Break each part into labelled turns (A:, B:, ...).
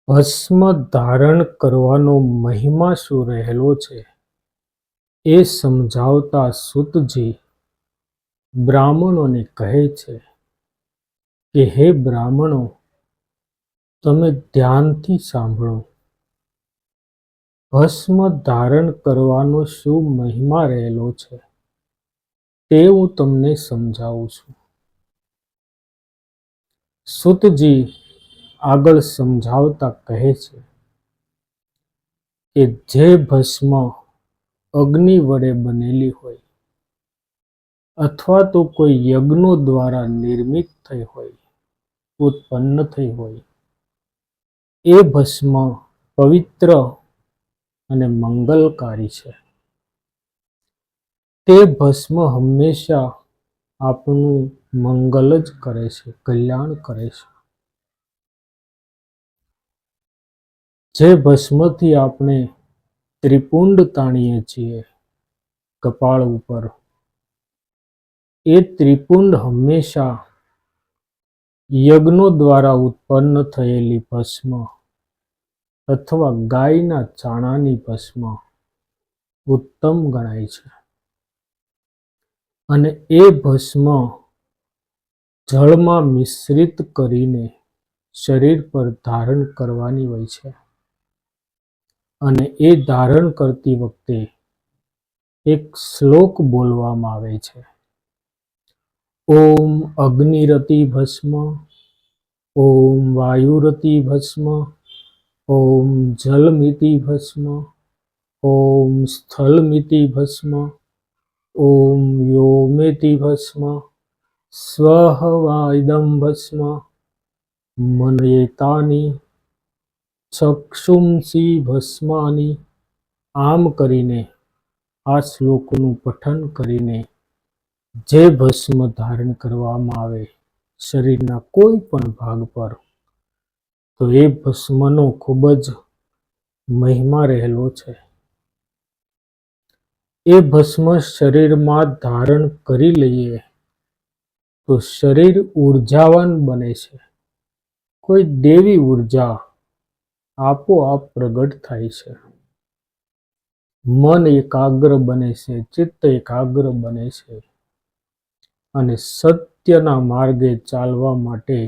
A: ભસ્મ ધારણ કરવાનો મહિમા શું રહેલો છે એ સમજાવતા સૂતજી બ્રાહ્મણોને કહે છે કે હે બ્રાહ્મણો, તમે ધ્યાનથી સાંભળો. ભસ્મ ધારણ કરવાનો શું મહિમા રહેલો છે તે હું તમને સમજાવું છું. સૂતજી આગળ સમજાવતા કહે છે કે જે ભસ્મ અગ્નિ વડે બનેલી હોય અથવા તો કોઈ યજ્ઞો દ્વારા નિર્મિત થઈ હોય, ઉત્પન્ન થઈ હોય, એ ભસ્મ પવિત્ર અને મંગલકારી છે. તે ભસ્મ હંમેશા આપણું મંગલ જ કરે છે, કલ્યાણ કરે છે. જે ભસ્મથી આપણે ત્રિપુંડ તાણીએ છીએ કપાળ ઉપર, એ ત્રિપુંડ હંમેશા યજ્ઞો દ્વારા ઉત્પન્ન થયેલી ભસ્મ અથવા ગાયના ચાણાની ભસ્મ ઉત્તમ ગણાય છે. અને એ ભસ્મ જળમાં મિશ્રિત કરીને શરીર પર ધારણ કરવાની હોય છે. અને એ ધારણ કરતી વખતે એક શ્લોક બોલવામાં આવે છે. ઓમ અગ્નિરતિ ભસ્મ, ઓમ વાયુરતિ ભસ્મ, ઓમ જલમિતિ ભસ્મ, ઓમ સ્થલમિતિ ભસ્મ, ઓમ વ્યોમેતિ ભસ્મ, સ્વઃ વાઇદમ ભસ્મ, મનયેતાની ચક્ષુંસી ભસ્માની. આમ કરીને આ શ્લોકનું પઠન કરીને જે ભસ્મ ધારણ કરવામાં આવે શરીરના કોઈ પણ ભાગ પર, તો એ ભસ્મનો ખૂબ જ મહિમા રહેલો છે. એ ભસ્મ શરીરમાં ધારણ કરી લઈએ તો શરીર ઉર્જાવાન બને છે. કોઈ દેવી ઉર્જા આપોઆપ પ્રગટ થાય છે. મન એકાગ્ર બને છે, ચિત્ત એકાગ્ર બને છે અને સત્યના માર્ગે ચાલવા માટે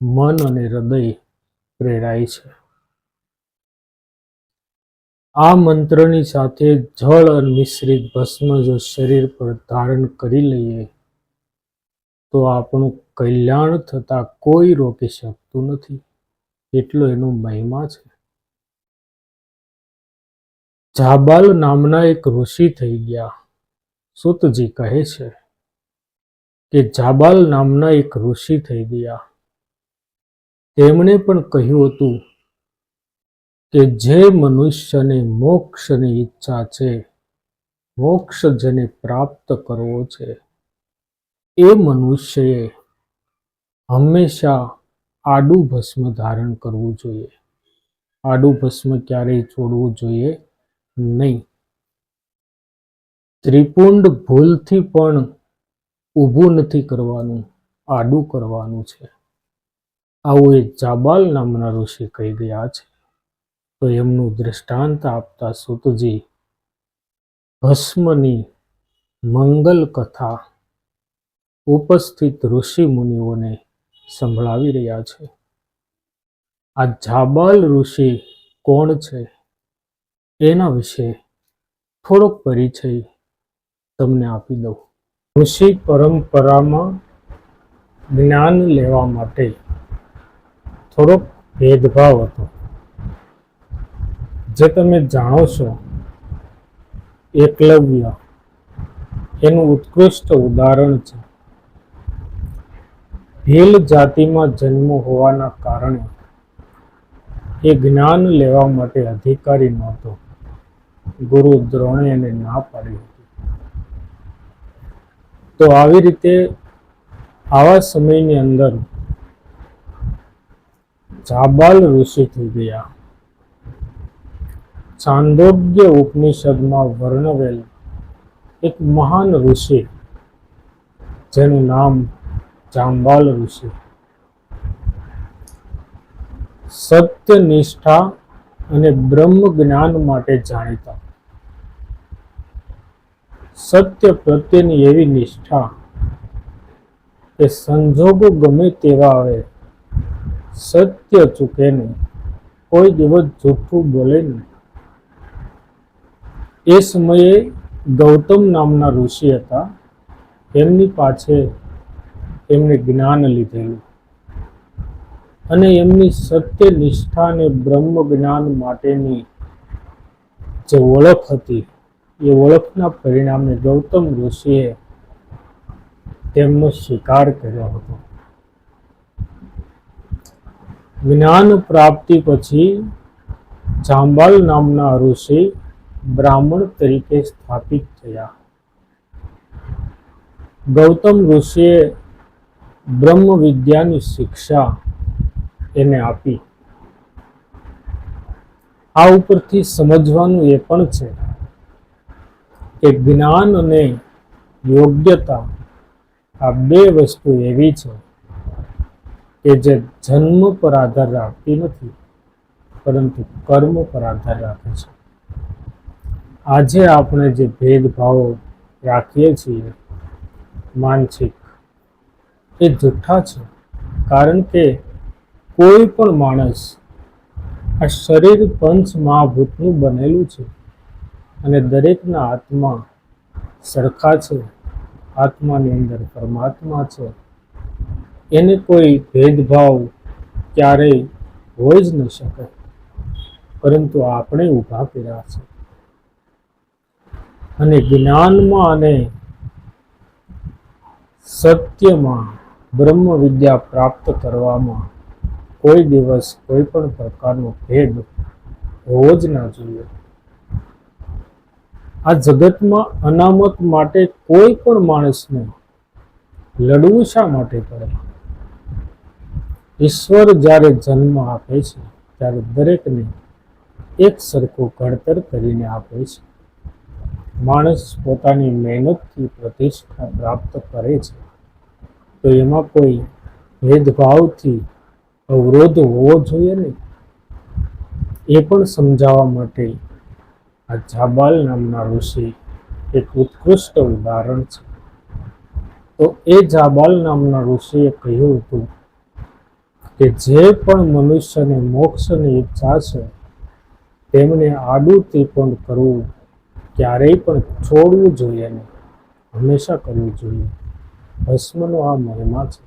A: મન અને હૃદય પ્રેરાય છે. આ મંત્રની સાથે જળ મિશ્રિત ભસ્મ જો શરીર પર ધારણ કરી લઈએ તો આપણું કલ્યાણ થતા કોઈ રોકી શકતું નથી. એટલો એનો મહિમા છે. જાબાલ નામના એક ઋષિ થઈ ગયા. સૂતજી કહે છે કે જાબાલ નામના એક ઋષિ થઈ ગયા. તેમણે પણ કહ્યું હતું કે જે મનુષ્યને મોક્ષની ઈચ્છા છે, મોક્ષ જેને પ્રાપ્ત કરવો છે, એ મનુષ્યએ હંમેશા આડું ભસ્મ ધારણ કરવું જોઈએ. આડું ભસ્મ ક્યારેય છોડવું જોઈએ નહીં. ત્રિપુંડ ભૂલથી પણ ઊભું નથી કરવાનું, આડું કરવાનું છે. આવું એ જાબાલ નામના ઋષિ કહી ગયા છે. તો એમનું દૃષ્ટાંત આપતા સૂતજી ભસ્મની મંગલ કથા ઉપસ્થિત ઋષિ મુનિઓને સંભળાવી રહ્યા છે. આ જાબાલ ઋષિ કોણ છે એના વિશે થોડોક પરિચય તમને આપી દઉં. ઋષિ પરંપરામાં જ્ઞાન લેવા માટે થોડોક ભેદભાવ હતો. જે તમે જાણો છો, એકલવ્ય એનું ઉત્કૃષ્ટ ઉદાહરણ છે. ભીલ જાતિમાં જન્મ હોવાના કારણે એ જ્ઞાન લેવા માટે અધિકારી નહોતો. ગુરુ દ્રોણે એને ના પાડી હતી. તો આવી રીતે આવા સમયની અંદર જાબાલ ઋષિ થઈ ગયા. છાંદોગ્ય ઉપનિષદમાં વર્ણવેલ એક મહાન ઋષિ જેનું નામ જાંબાલ ઋષિ. સત્યનિષ્ઠા અને બ્રહ્મ જ્ઞાન માટે જાણીતા. સત્ય પ્રત્યેની એવી નિષ્ઠા કે સંજોગો ગમે તેવા આવે, સત્ય ચૂકે નહીં, કોઈ દિવસ જૂઠું બોલે નહીં. એ સમયે ગૌતમ નામના ઋષિ હતા. એમની પાસે એમને જ્ઞાન લીધેલું અને એમની સત્ય નિષ્ઠા અને બ્રહ્મ જ્ઞાન માટેની જે ઓળખ હતી, એ ઓળખના પરિણામે ગૌતમ ઋષિએ તેમનો સ્વીકાર કર્યો હતો. જ્ઞાન પ્રાપ્તિ પછી જાંબાલ નામના ઋષિ બ્રાહ્મણ તરીકે સ્થાપિત થયા. ગૌતમ ઋષિએ બ્રહ્મ વિદ્યાની શિક્ષા એને આપી. આ ઉપરથી સમજવાનું એ પણ છે કે જ્ઞાન અને યોગ્યતા આ બે વસ્તુ એવી છે કે જે જન્મ પર આધાર રાખતી નથી, પરંતુ કર્મ પર આધાર રાખે છે. આજે આપણે જે ભેદભાવો રાખીએ છીએ માનસિક, એ જૂઠા છે. કારણ કે કોઈ પણ માણસ, આ શરીર પંચ મહાભૂતનું બનેલું છે અને દરેકના આત્મા સરખા છે. આત્માની અંદર પરમાત્મા છે. એને કોઈ ભેદભાવ ક્યારેય હોઈ જ ન શકે, પરંતુ આપણે ઊભા કર્યા છે. અને જ્ઞાનમાં અને સત્યમાં બ્રહ્મ વિદ્યા પ્રાપ્ત કરવામાં કોઈ દિવસ કોઈ પણ પ્રકારનો ભેદ હોવો જ ના જોઈએ. આ જગતમાં અનામત માટે કોઈ પણ માણસને લડવું શા માટે પડે? ઈશ્વર જ્યારે જન્મ આપે છે ત્યારે દરેકને એક સરખું ઘડતર કરીને આપે છે. માણસ પોતાની મહેનતથી પ્રતિષ્ઠા પ્રાપ્ત કરે છે, તો એમાં કોઈ ભેદભાવથી અવરોધ હોવો જોઈએ નહીં. એ પણ સમજાવવા માટે આ જાબાલ નામના ઋષિ એક ઉત્કૃષ્ટ ઉદાહરણ છે. તો એ જાબાલ નામના ઋષિએ કહ્યું હતું કે જે પણ મનુષ્યને મોક્ષની ઈચ્છા છે, તેમને આડું ત્રિકોણ કરવું ક્યારેય પણ છોડવું જોઈએ નહીં, હંમેશા કરવું જોઈએ. ભસ્મનો આ મહિમા છે.